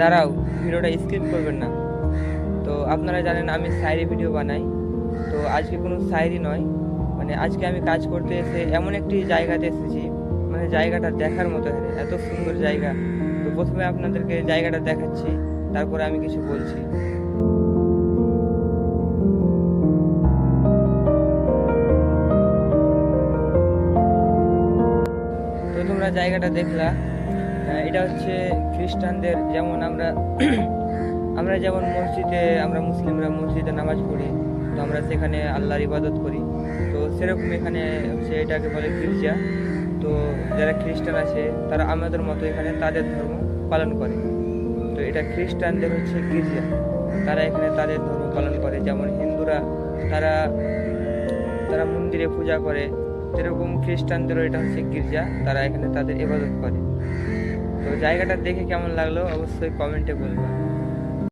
দাঁড়াও, ভিডিওটা স্কিপ করবেন না। তো আপনারা জানেন আমি শায়রি ভিডিও বানাই। তো আজকে কোনো শায়রি নয়, মানে আজকে আমি কাজ করতে এসে এমন একটি জায়গাতে এসেছি, মানে জায়গাটা দেখার মতো, হ্যাঁ এত সুন্দর জায়গা। তো প্রথমে আপনাদেরকে জায়গাটা দেখাচ্ছি, তারপরে আমি কিছু বলছি। তো তোমরা জায়গাটা দেখলা, এটা হচ্ছে খ্রিস্টানদের, যেমন আমরা আমরা যেমন মসজিদে, আমরা মুসলিমরা মসজিদে নামাজ পড়ি, তো আমরা সেখানে আল্লাহর ইবাদত করি। তো সেরকম এখানে হচ্ছে এটাকে বলে গির্জা। তো যারা খ্রিস্টান আছে তারা আমাদের মতো এখানে তাদের ধর্ম পালন করে। তো এটা খ্রিস্টানদের হচ্ছে গির্জা, তারা এখানে তাদের ধর্ম পালন করে। যেমন হিন্দুরা তারা তারা মন্দিরে পূজা করে, সেরকম খ্রিস্টানদেরও এটা হচ্ছে গির্জা, তারা এখানে তাদের ইবাদত করে। তো জায়গাটা দেখে কেমন লাগলো অবশ্যই কমেন্টে বলবেন।